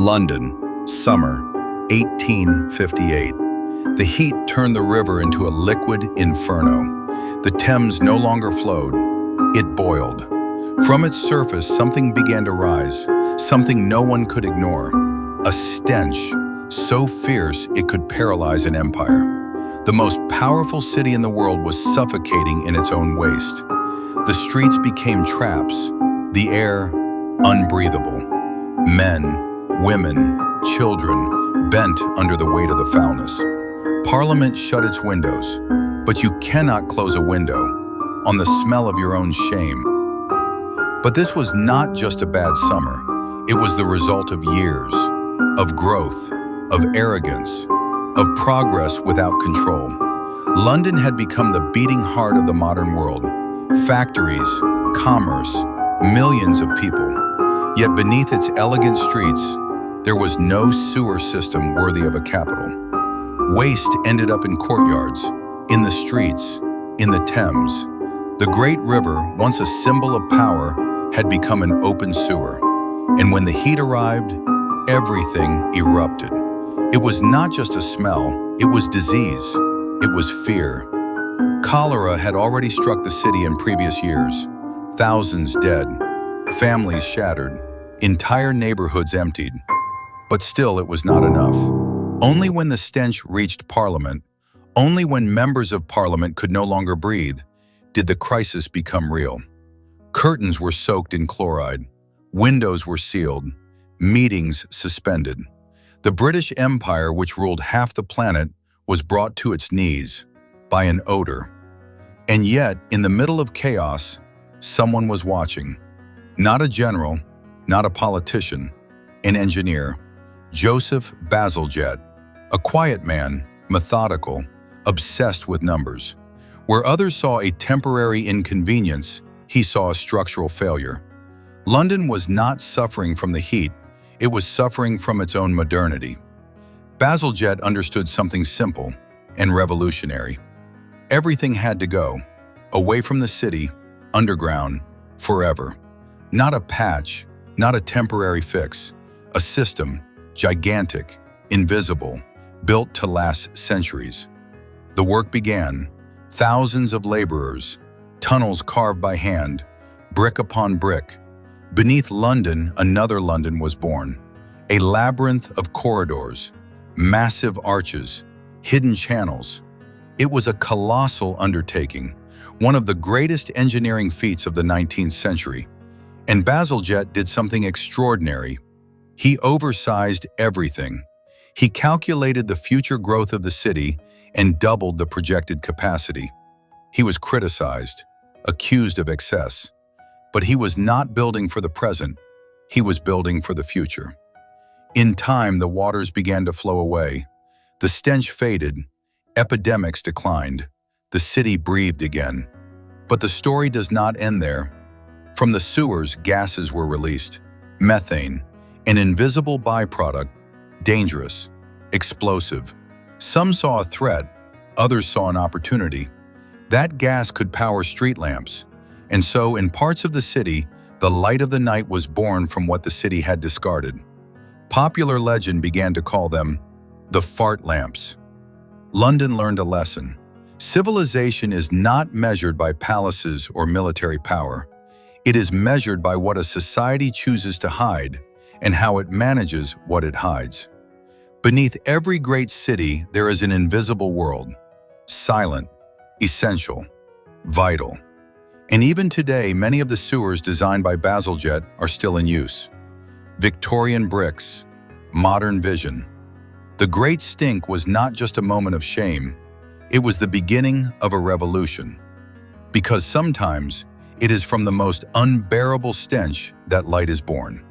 London, summer, 1858. The heat turned the river into a liquid inferno. The Thames no longer flowed, it boiled. From its surface, something began to rise, something no one could ignore. A stench so fierce it could paralyze an empire. The most powerful city in the world was suffocating in its own waste. The streets became traps, the air unbreathable. Men, women, children bent under the weight of the foulness. Parliament shut its windows, but you cannot close a window on the smell of your own shame. But this was not just a bad summer. It was the result of years, of growth, of arrogance, of progress without control. London had become the beating heart of the modern world. Factories, commerce, millions of people. Yet beneath its elegant streets, there was no sewer system worthy of a capital. Waste ended up in courtyards, in the streets, in the Thames. The great river, once a symbol of power, had become an open sewer. And when the heat arrived, everything erupted. It was not just a smell, it was disease, it was fear. Cholera had already struck the city in previous years. Thousands dead, families shattered, entire neighborhoods emptied. But still, it was not enough. Only when the stench reached Parliament, only when members of Parliament could no longer breathe, did the crisis become real. Curtains were soaked in chloride, windows were sealed, meetings suspended. The British Empire, which ruled half the planet, was brought to its knees by an odor. And yet, in the middle of chaos, someone was watching. Not a general, not a politician, an engineer, Joseph Bazalgette, a quiet man, methodical, obsessed with numbers. Where others saw a temporary inconvenience, he saw a structural failure. London was not suffering from the heat, it was suffering from its own modernity. Bazalgette understood something simple and revolutionary. Everything had to go, away from the city, underground, forever. Not a patch, not a temporary fix, a system, gigantic, invisible, built to last centuries. The work began. Thousands of laborers, tunnels carved by hand, brick upon brick. Beneath London, another London was born. A labyrinth of corridors, massive arches, hidden channels. It was a colossal undertaking, one of the greatest engineering feats of the 19th century. And Bazalgette did something extraordinary. He oversized everything. He calculated the future growth of the city and doubled the projected capacity. He was criticized, accused of excess. But he was not building for the present, he was building for the future. In time, the waters began to flow away. The stench faded, epidemics declined, the city breathed again. But the story does not end there. From the sewers, gases were released. Methane, an invisible byproduct, dangerous, explosive. Some saw a threat, others saw an opportunity. That gas could power street lamps. And so, in parts of the city, the light of the night was born from what the city had discarded. Popular legend began to call them the fart lamps. London learned a lesson. Civilization is not measured by palaces or military power. It is measured by what a society chooses to hide and how it manages what it hides. Beneath every great city, there is an invisible world, silent, essential, vital. And even today, many of the sewers designed by Bazalgette are still in use. Victorian bricks, modern vision. The Great Stink was not just a moment of shame, it was the beginning of a revolution. Because sometimes, it is from the most unbearable stench that light is born.